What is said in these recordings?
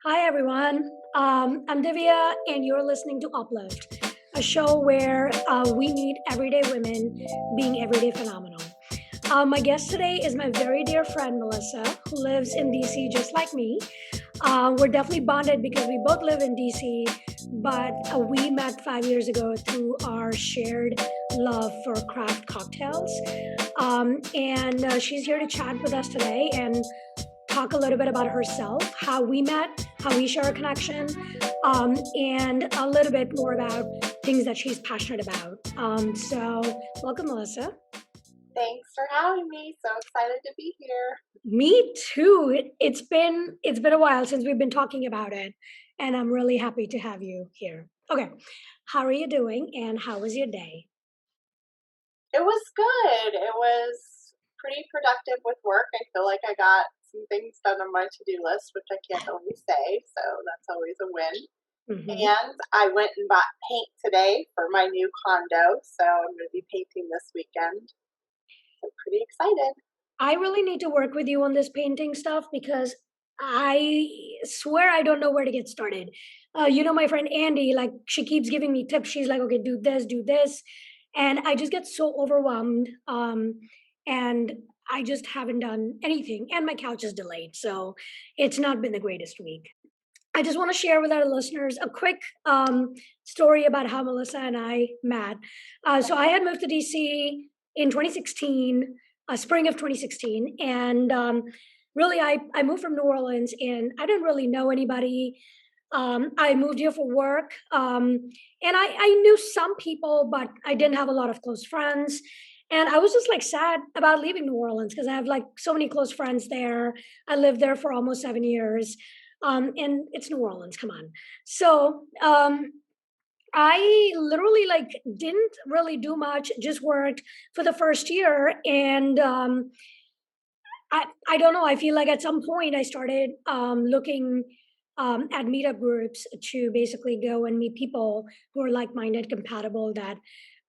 Hi, everyone. I'm Divya, and you're listening to Uplift, a show where we meet everyday women being everyday phenomenal. My guest today is my very dear friend, Melissa, who lives in DC just like me. We're definitely bonded because we both live in DC, but we met 5 years ago through our shared love for craft cocktails. And she's here to chat with us today and talk a little bit about herself, how we met, how we share a connection, and a little bit more about things that she's passionate about. So, welcome, Melissa. Thanks for having me. So excited to be here. Me too. It's been a while since we've been talking about it, and I'm really happy to have you here. Okay, how are you doing, and how was your day? It was good. It was pretty productive with work. I feel like I got some things done on my to-do list, which I can't always say, so that's always a win. Hmm. And I went and bought paint today for my new condo, so I'm going to be painting this weekend. So pretty excited. I really need to work with you on this painting stuff because I swear I don't know where to get started. My friend Andy, like, she keeps giving me tips. She's like, okay, do this. And I just get so overwhelmed. And I just haven't done anything. And my couch is delayed. So it's not been the greatest week. I just want to share with our listeners a quick story about how Melissa and I met. So I had moved to DC in 2016, spring of 2016, and really I moved from New Orleans, and I didn't really know anybody. I moved here for work, and I knew some people, but I didn't have a lot of close friends. And I was just like sad about leaving New Orleans because I have like so many close friends there. I lived there for almost 7 years, and it's New Orleans. Come on. So I literally like didn't really do much. Just worked for the first year, and I don't know. I feel like at some point I started looking at meetup groups to basically go and meet people who are like-minded, compatible, that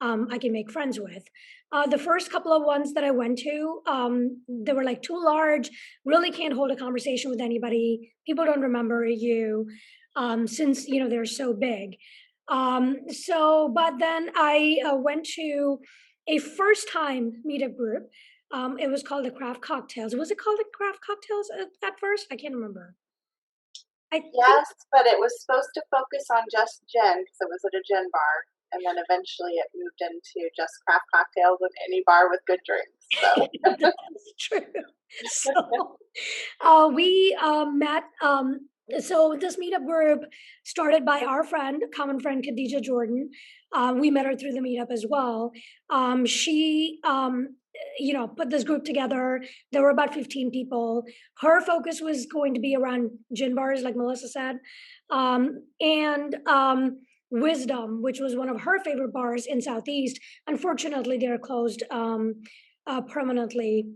I can make friends with. The first couple of ones that I went to, they were like too large. Really can't hold a conversation with anybody. People don't remember you since they're so big. But then I went to a first-time meetup group. It was called the Craft Cocktails. Was it called the Craft Cocktails at first? I can't remember. I think Yes, but it was supposed to focus on just gin because it was at a gin bar. And then eventually it moved into just craft cocktails and any bar with good drinks. So, that's true. So we met. So this meetup group started by our friend, common friend Khadija Jordan. We met her through the meetup as well. She put this group together. There were about 15 people. Her focus was going to be around gin bars, like Melissa said, and Wisdom, which was one of her favorite bars in Southeast. Unfortunately, they're closed permanently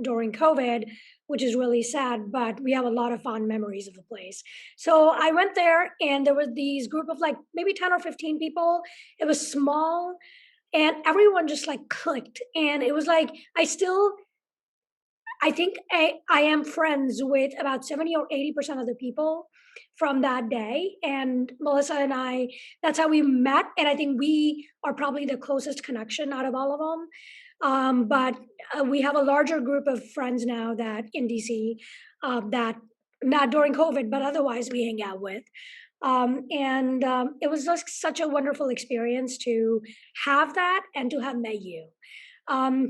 during COVID, which is really sad, but we have a lot of fond memories of the place. So I went there, and there was these group of like maybe 10 or 15 people. It was small, and everyone just like clicked. And it was like, I think I am friends with about 70 or 80% of the people from that day. And Melissa and I, that's how we met. And I think we are probably the closest connection out of all of them. But we have a larger group of friends now that in DC that not during COVID, but otherwise we hang out with. And it was just such a wonderful experience to have that and to have met you.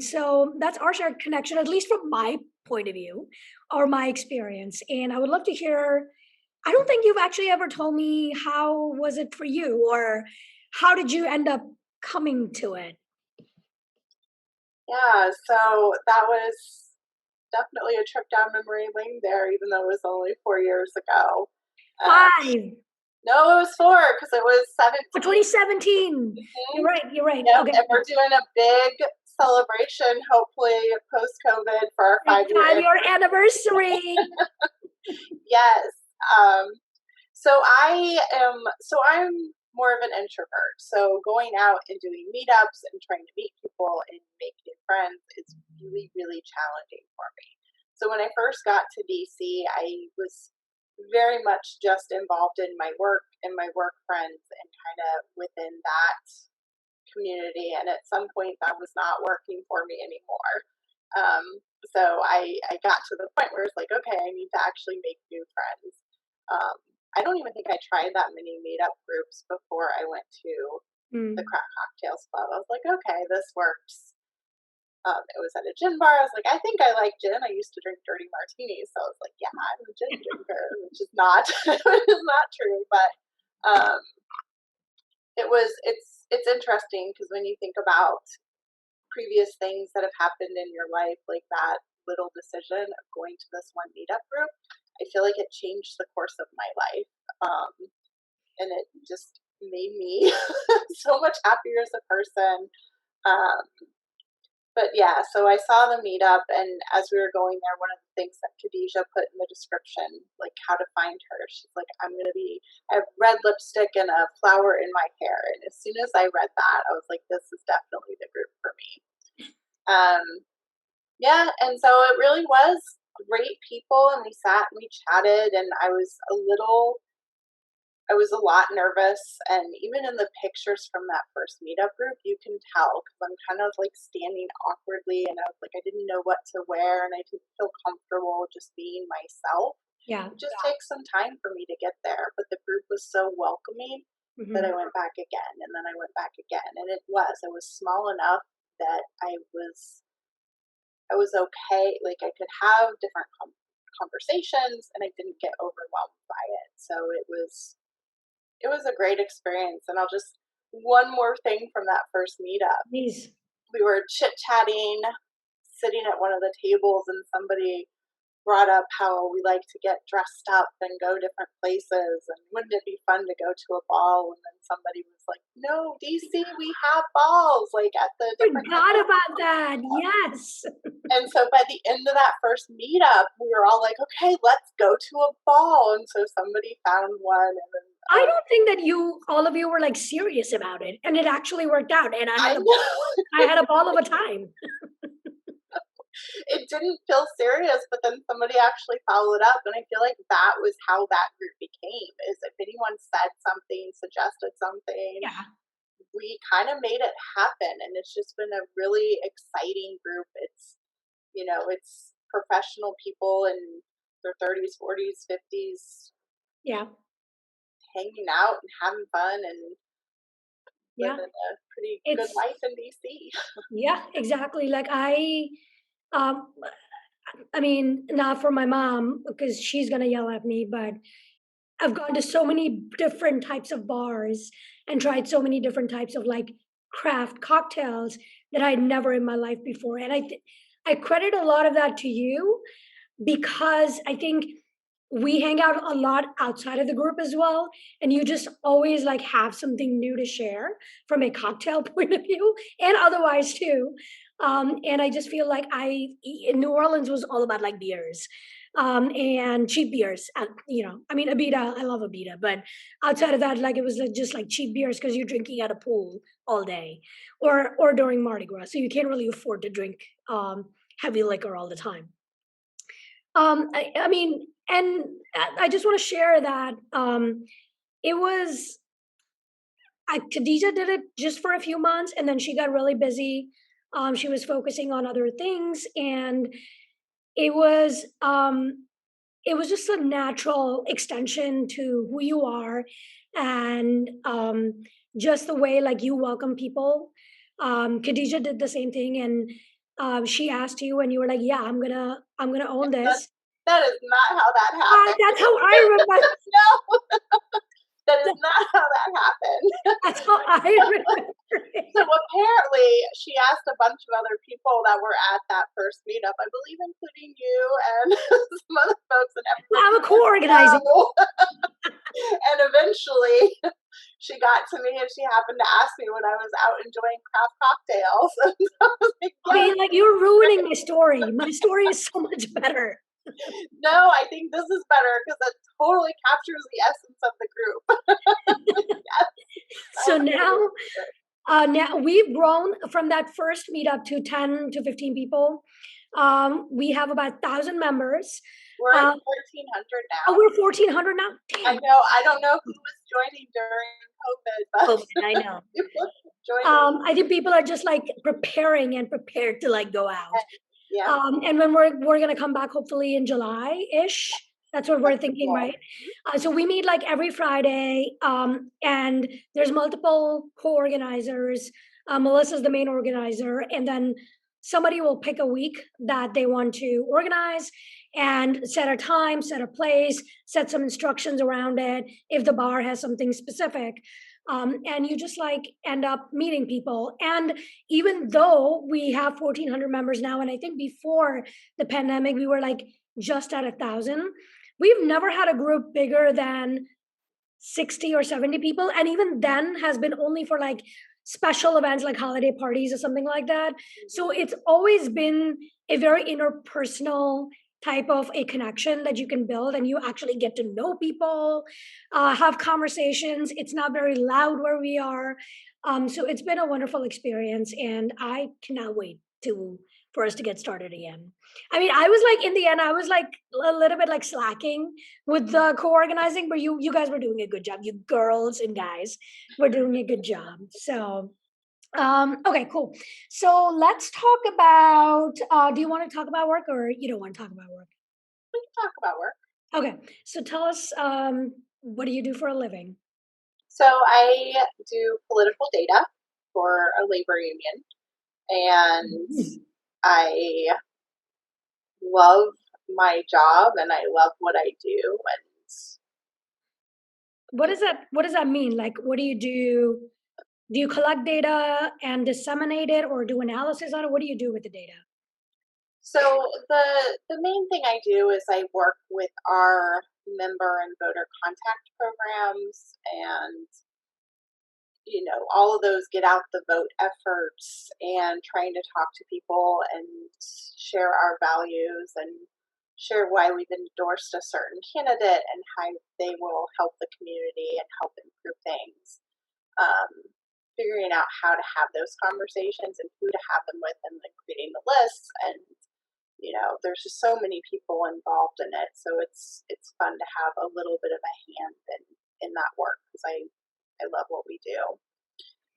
So that's our shared connection, at least from my point of view or my experience. And I would love to hear. I don't think you've actually ever told me how was it for you, or how did you end up coming to it? yeah, so that was definitely a trip down memory lane there, even though it was only 4 years ago. Uh, 5 no, it was four because it was for 17. 2017. You're Mhm. right. You're right. Yep, Okay, and we're doing a big celebration, hopefully post COVID, for our like 5 year 5 year anniversary. anniversary. Yes. Um, so I'm more of an introvert. So going out and doing meetups and trying to meet people and make new friends is really, really challenging for me. So when I first got to DC, I was very much just involved in my work and my work friends and kind of within that community. And at some point, that was not working for me anymore. Um, so I got to the point where it's like, okay, I need to actually make new friends. Um, I don't even think I tried that many meetup groups before I went to the Mm. Crack Cocktails Club. I was like, okay, this works. It was at a gin bar. I was like, I think I like gin. I used to drink dirty martinis, so I was like, yeah, I'm a gin drinker, which is not which is not true. But um, it's interesting because when you think about previous things that have happened in your life, like that little decision of going to this one meetup group, I feel like it changed the course of my life, and it just made me so much happier as a person. Um, but yeah, so I saw the meetup, and as we were going there, one of the things that Khadijah put in the description, like how to find her, she's like, I have red lipstick and a flower in my hair. And as soon as I read that, I was like, this is definitely the group for me. Um, yeah, and so it really was great people, and we sat and we chatted, and I was a lot nervous, and even in the pictures from that first meetup group, you can tell because I'm kind of like standing awkwardly, and I was like, I didn't know what to wear, and I didn't feel comfortable just being myself. Yeah. It just takes some time for me to get there, but the group was so welcoming that Hmm. I went back again, and then I went back again, and it was small enough that I was okay. Like I could have different conversations, and I didn't get overwhelmed by it. So it was a great experience. And I'll just one more thing from that first meetup. Please. We were chit chatting, sitting at one of the tables, and somebody brought up how we like to get dressed up and go different places, and wouldn't it be fun to go to a ball? And then somebody was like, no, DC, we have balls like at the different Forgot about that. Yes. And so by the end of that first meetup, we were all like, okay, let's go to a ball. And so somebody found one, and then I don't think that all of you were like serious about it, and it actually worked out. And I know I had a ball of a time. it didn't feel serious, but then somebody actually followed up. And I feel like that was how that group became, is if anyone said something, suggested something, Yeah. we kind of made it happen. And it's just been a really exciting group. It's professional people in their 30s, 40s, 50s Yeah. hanging out and having fun and Yeah. living a pretty good It's life in DC. yeah, exactly. Like um, I mean, not for my mom because she's gonna yell at me, but I've gone to so many different types of bars and tried so many different types of like craft cocktails that I'd never in my life before. And I credit a lot of that to you because I think we hang out a lot outside of the group as well, and you just always like have something new to share from a cocktail point of view and otherwise too. And I just feel like in New Orleans was all about like beers, and cheap beers. I mean, Abita, I love Abita, but outside of that, like it was just like cheap beers because you're drinking at a pool all day, or during Mardi Gras, so you can't really afford to drink heavy liquor all the time. I mean, and I just want to share that it was Khadija did it just for a few months, and then she got really busy. She was focusing on other things, and it was um, it was just a natural extension to who you are, and just the way like you welcome people. Khadija did the same thing, and she asked you, and you were like, "Yeah, I'm gonna own that this." that is not how that happened. That's how I remember. No, that is not how that happened. That's how I remember So it. apparently, she asked a bunch of other people that were at that first meetup, I believe, including you and some other folks, and everybody I'm a said co-organizer. no. And eventually, she got to me, and she happened to ask me when I was out enjoying craft cocktails. And I was like, Okay, yes. like you're ruining my story. My story is so much better. No, I think this is better because it totally captures the essence of the group. Yes, that So was totally now, it. now we've grown from that first meetup to 10 to 15 people. We have about 1,000 members. We're at Uh, 1,400 oh, now. we're 1,400 now? I Damn. know. I don't know who was joining during COVID, COVID, but I know. people joining. I think people are just like preparing and prepared to like go out. Yeah, And when we're gonna come back hopefully in July-ish. That's what we're that's thinking, cool. right? So we meet like every Friday, and there's multiple co-organizers. Melissa's the main organizer, and then somebody will pick a week that they want to organize and set a time, set a place, set some instructions around it if the bar has something specific. And you just like end up meeting people. And even though we have 1,400 members now, and I think before the pandemic, we were like just at 1,000, we've never had a group bigger than 60 or 70 people. And even then has been only for like special events like holiday parties or something like that. So it's always been a very interpersonal type of a connection that you can build, and you actually get to know people, have conversations. It's not very loud where we are. So it's been a wonderful experience, and I cannot wait to for us to get started again. I mean, I was like, in the end, I was like a little bit like slacking with the co-organizing, but you guys were doing a good job. You girls and guys were doing a good job. So okay, cool. So let's talk about do you want to talk about work, or you don't want to talk about work? We can talk about work. Okay. So tell us, what do you do for a living? So I do political data for a labor union, and Mhm. I love my job and I love what I do. And What does that mean? Like, what do you do? Do you collect data and disseminate it, or do analysis on it? What do you do with the data? so the main thing I do is I work with our member and voter contact programs, and all of those get out the vote efforts and trying to talk to people and share our values and share why we've endorsed a certain candidate and how they will help the community and help improve things. um, Figuring out how to have those conversations and who to have them with, and then creating the lists. And there's just so many people involved in it, so it's fun to have a little bit of a hand in that work, because I love what we do.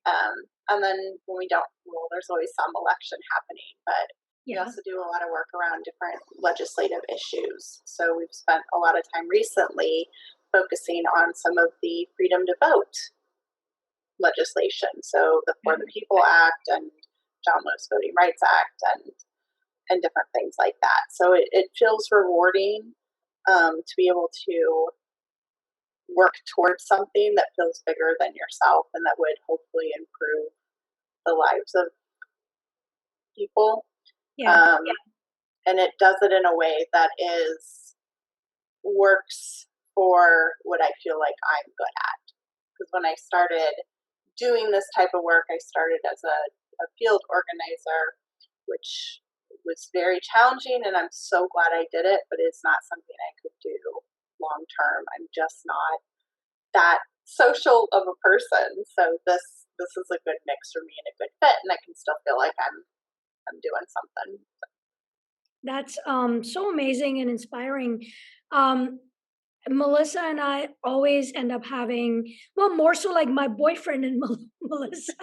And then when we don't, well, there's always some election happening, but we Yeah. also do a lot of work around different legislative issues. So we've spent a lot of time recently focusing on some of the freedom to vote legislation. So the For the People Act and John Lewis Voting Rights Act, and different things like that. So it feels rewarding, to be able to work towards something that feels bigger than yourself and that would hopefully improve the lives of people. Yeah. Um, and it does it in a way that is works for what I feel like I'm good at. Because when I started doing this type of work, I started as a field organizer, which was very challenging, and I'm so glad I did it, but it's not something I could do long term. I'm just not that social of a person. So this is a good mix for me and a good fit, and I can still feel like I'm doing something. That's so amazing and inspiring. Um, Melissa and I always end up having, well, more so like my boyfriend and Melissa,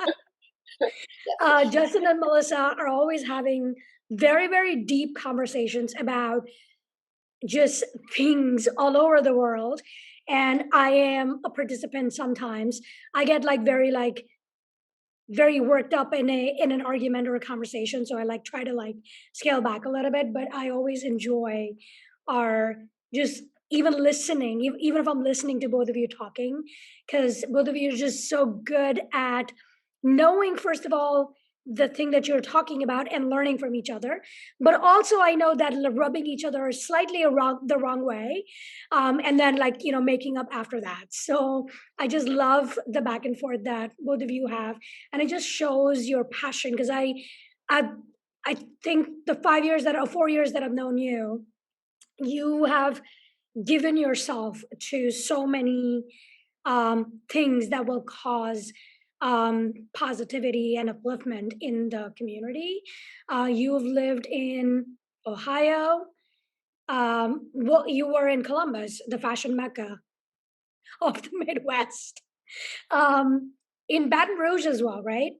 Yes. Justin and Melissa are always having very, very deep conversations about just things all over the world. And I am a participant sometimes. I get like very worked up in an argument or a conversation, so I like try to like scale back a little bit, but I always enjoy our just even listening, even if I'm listening to both of you talking, because both of you are just so good at knowing, first of all, the thing that you're talking about and learning from each other, but also I know that rubbing each other slightly the wrong way, and then like making up after that. So I just love the back and forth that both of you have, and it just shows your passion. Because I I think the 5 years that or 4 years that I've known you, you have given yourself to so many things that will cause positivity and upliftment in the community. You've lived in Ohio, Well, you were in Columbus, the fashion mecca of the Midwest. In Baton Rouge as well, right?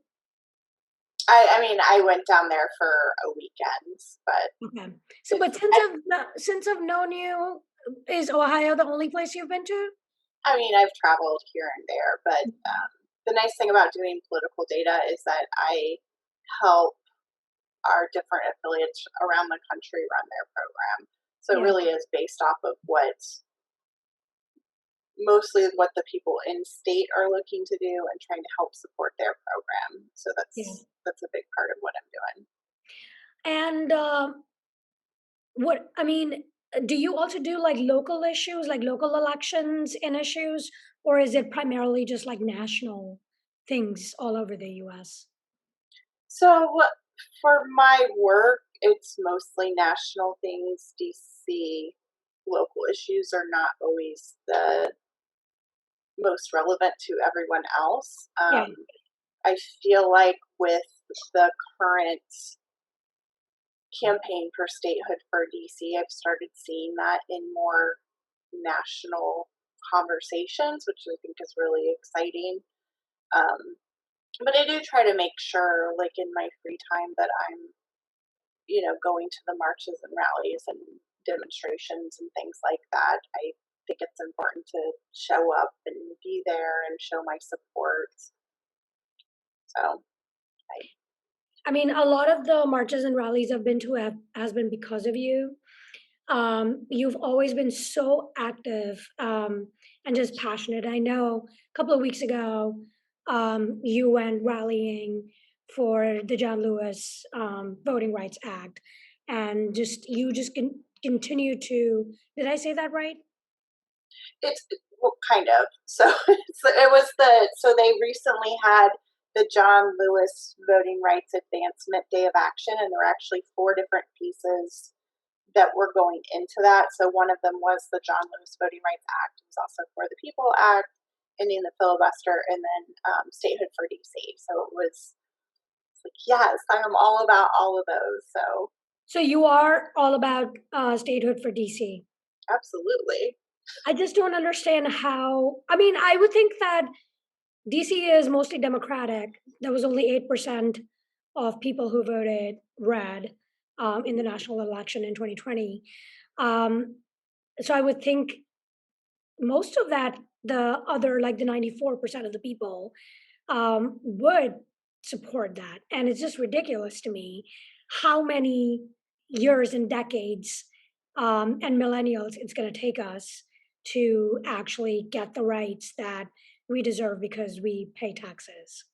I mean, I went down there for a weekend, but Okay. So, it's, but since I've known you, is Ohio the only place you've been to? I mean, I've traveled here and there, but the nice thing about doing political data is that I help our different affiliates around the country run their program. So it Yeah. really is based off of mostly what the people in state are looking to do and trying to help support their program. So Yeah. that's a big part of what I'm doing. And what I mean, do you also do like local issues, like local elections and issues, or is it primarily just like national things all over the US? So for my work, it's mostly national things. DC local issues are not always the most relevant to everyone else. Yeah. I feel like with the current campaign for statehood for DC, I've started seeing that in more national conversations, which I think is really exciting. Um, but I do try to make sure, like in my free time, that I'm, going to the marches and rallies and demonstrations and things like that. I think it's important to show up and be there and show my support. So I I mean, a lot of the marches and rallies I've been to has been because of you. You've always been so active and just passionate. I know a couple of weeks ago, you went rallying for the John Lewis Voting Rights Act, and continue to. Did I say that right? It's well, kind of. So so they recently had the John Lewis Voting Rights Advancement Day of Action, and there were actually four different pieces that were going into that. So one of them was the John Lewis Voting Rights Act. It was also For the People Act, ending the filibuster, and then statehood for DC. So it was like, yes, I am all about all of those. So So you are all about statehood for DC. absolutely. I just don't understand how. I mean, I would think that DC is mostly Democratic. There was only 8% of people who voted red in the national election in 2020. Um, so I would think most of that, the other, like the 94% of the people, would support that. And it's just ridiculous to me how many years and decades and millennials it's going to take us to actually get the rights that we deserve because we pay taxes.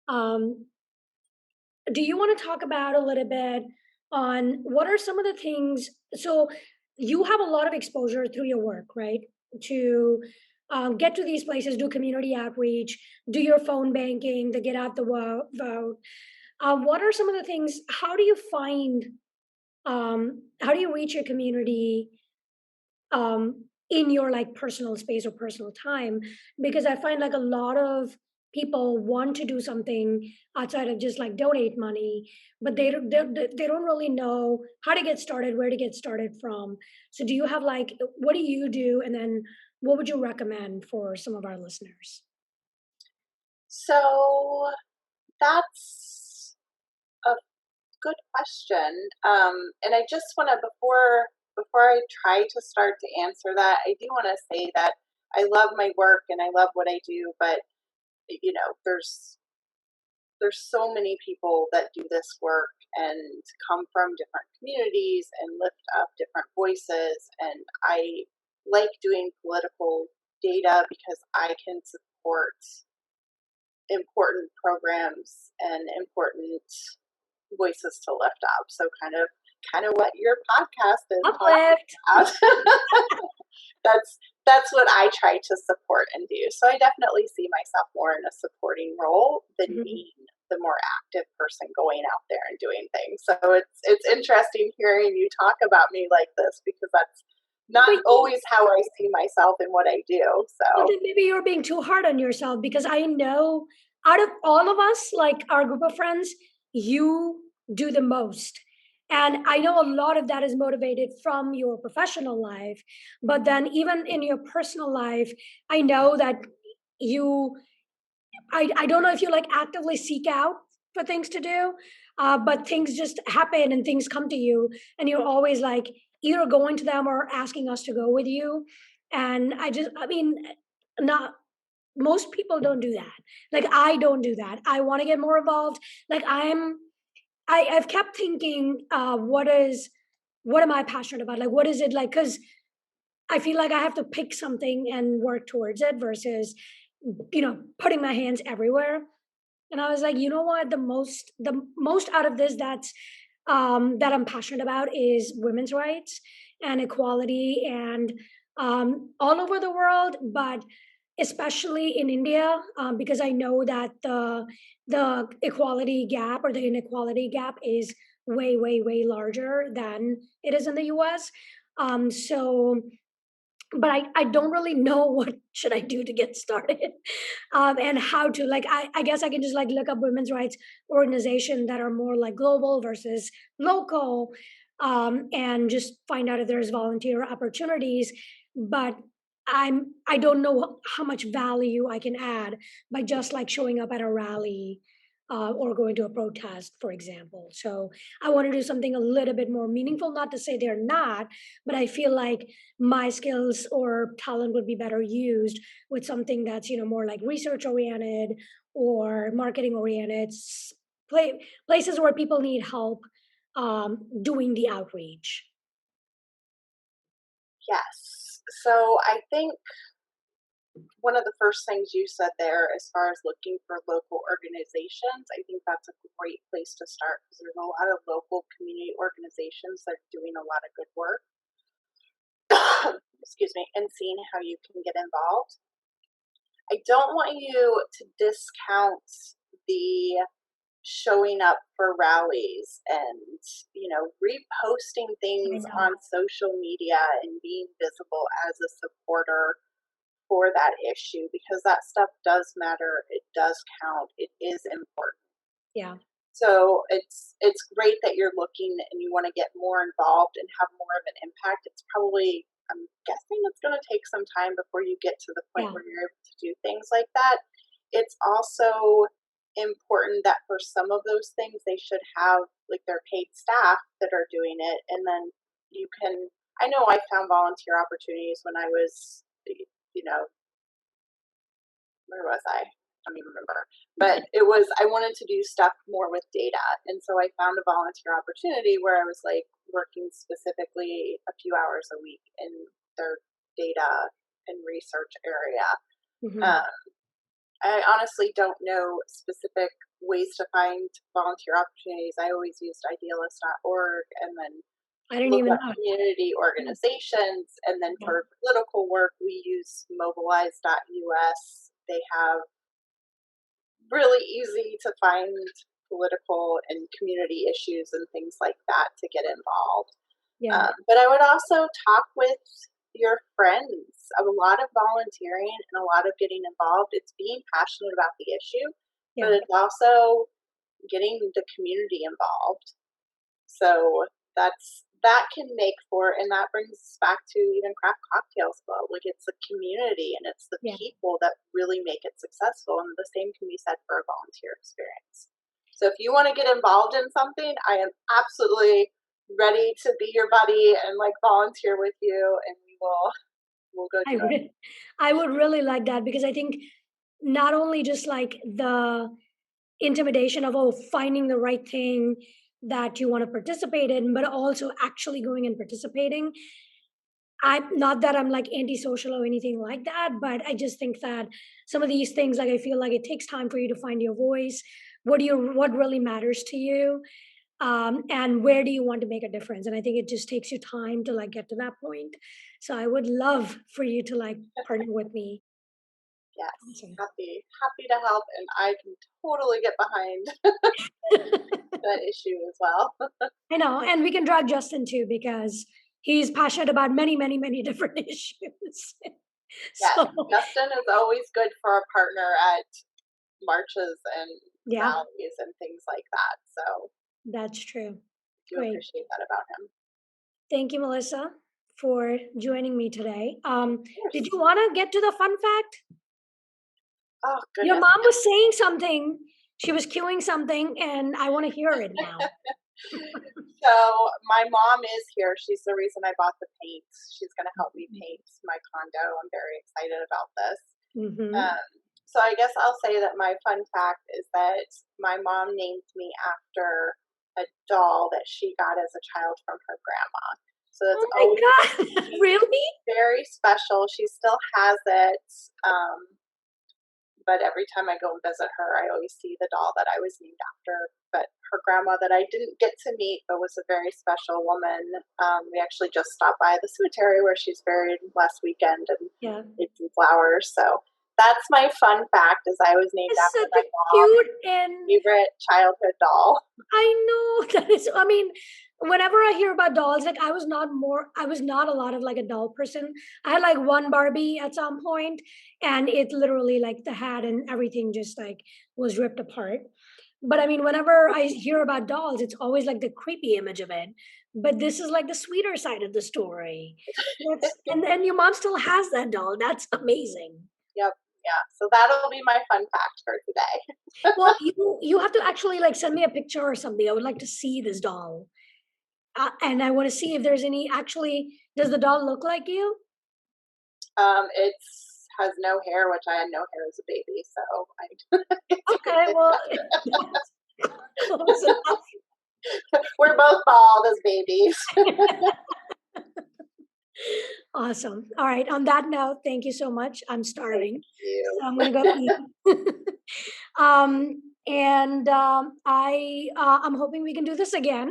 Um, do you want to talk about a little bit on what are some of the things? So, you have a lot of exposure through your work, right? To get to these places, do community outreach, do your phone banking, to get out the vote. What are some of the things? How do you reach your community in your like personal space or personal time? Because I find like a lot of people want to do something outside of just like donate money, but they don't really know how to get started, where to get started from. So do you have like, what do you do, and then what would you recommend for some of our listeners? So that's a good question. And I just want to before I try to start to answer that, I do want to say that I love my work and I love what I do, but there's so many people that do this work and come from different communities and lift up different voices, and I like doing political data because I can support important programs and important voices to lift up. So kind of what your podcast is talking Uplift. about. That's what I try to support and do. So I definitely see myself more in a supporting role than Mhm. being the more active person going out there and doing things. So it's interesting hearing you talk about me like this because that's not But always how I see myself in what I do. But So then maybe you're being too hard on yourself, because I know out of all of us, like our group of friends, you do the most. And I know a lot of that is motivated from your professional life, but then even in your personal life, I know that you I don't know if you like actively seek out for things to do, but things just happen and things come to you, and you're always like either going to them or asking us to go with you. And I mean, not most people don't do that. Like I don't do that. I want to get more involved. Like I've kept thinking, what am I passionate about? Like, what is it like? Because I feel like I have to pick something and work towards it versus, putting my hands everywhere. And I was like, you know what? The most out of this that I'm passionate about is women's rights and equality and all over the world, but especially in India, because I know that the equality gap or the inequality gap is way, way, way larger than it is in the US. So but I don't really know what should I do to get started, and how to like I guess I can just like look up women's rights organization that are more like global versus local, and just find out if there's volunteer opportunities. But I don't know how much value I can add by just like showing up at a rally, or going to a protest, for example. So I want to do something a little bit more meaningful. Not to say they're not, but I feel like my skills or talent would be better used with something that's more like research oriented or marketing oriented, places where people need help, doing the outreach. Yes. So I think one of the first things you said there, as far as looking for local organizations, I think that's a great place to start because there's a lot of local community organizations that are doing a lot of good work. Excuse me, and seeing how you can get involved. I don't want you to discount the showing up for rallies and reposting I things know. on social media and being visible as a supporter for that issue because that stuff does matter, it does count, it is important. Yeah. So it's great that you're looking and you want to get more involved and have more of an impact. It's probably, I'm guessing it's going to take some time before you get to the point Yeah. where you're able to do things like that. It's also important that for some of those things they should have like their paid staff that are doing it, and then you can. I know I found volunteer opportunities when I was, where was I? I don't even remember. But it was I wanted to do stuff more with data, and so I found a volunteer opportunity where I was like working specifically a few hours a week in their data and research area. Hmm. Um, I honestly don't know specific ways to find volunteer opportunities. I always used idealist.org and then I didn't look even up know. community Yeah. organizations. And then Yeah. for political work, we use mobilize.us. They have really easy to find political and community issues and things like that to get involved. Yeah. But I would also talk with your friends. A lot of volunteering and a lot of getting involved. It's being passionate about the issue, but Yeah. it's also getting the community involved. So that can make for, and that brings us back to even Craft Cocktails Club. Like it's the community and it's the Yeah. people that really make it successful. And the same can be said for a volunteer experience. So if you want to get involved in something, I am absolutely ready to be your buddy and like volunteer with you, and we'll go I do it. would I would really like that because I think not only just like the intimidation of finding the right thing that you want to participate in, but also actually going and participating. I'm not that I'm like antisocial or anything like that, but I just think that some of these things, like I feel like it takes time for you to find your voice. What really matters to you, and where do you want to make a difference? And I think it just takes you time to like get to that point. So I would love for you to like partner with me. Yes, Awesome. happy to help, and I can totally get behind that issue as well. I know, and we can drag Justin too because he's passionate about many, many, many different issues. Yes, So Justin is always good for a partner at marches and yeah, rallies and things like that. So that's true. do Great. appreciate that about him. Thank you, Melissa, for joining me today. Of Did course. you want to get to the fun fact? Oh Your goodness. mom was saying something. She was cueing something, and I want to hear it now. So my mom is here. She's the reason I bought the paints. She's going to help me paint my condo. I'm very excited about this. Mm-hmm. Um, so I guess I'll say that my fun fact is that my mom named me after a doll that she got as a child from her grandma. So Oh it's my always God! Really? very special. She still has it. But every time I go and visit her, I always see the doll that I was named after. But her grandma that I didn't get to meet, but was a very special woman. We actually just stopped by the cemetery where she's buried last weekend and Yeah. did some flowers. So that's my fun fact is I was named It's after such my a mom's cute and favorite childhood doll. I know that is. I mean, whenever I hear about dolls, like I was not a lot of like a doll person. I had like one Barbie at some point, and it literally like the hat and everything just like was ripped apart. But I mean, whenever I hear about dolls, it's always like the creepy image of it. But this is like the sweeter side of the story. And then your mom still has that doll. That's amazing. Yep. Yeah. So that'll be my fun fact for today. Well, you have to actually like send me a picture or something. I would like to see this doll. And I want to see if there's any actually. Does the doll look like you? It has no hair, which I had no hair as a baby. So Okay, well, that's close enough. we're both bald as babies. Awesome. All right. On that note, thank you so much. I'm Thank starving, you. so I'm gonna go eat. I'm hoping we can do this again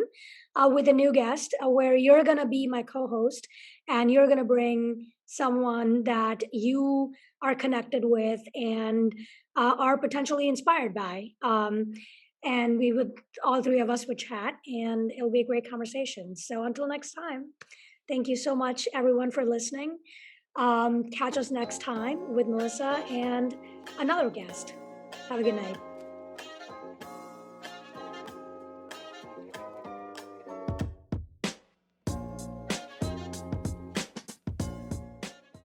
with a new guest, where you're gonna be my co-host, and you're gonna bring someone that you are connected with and are potentially inspired by. And we would all three of us would chat, and it'll be a great conversation. So until next time. Thank you so much, everyone, for listening. Catch us next time with Melissa and another guest. Have a good night.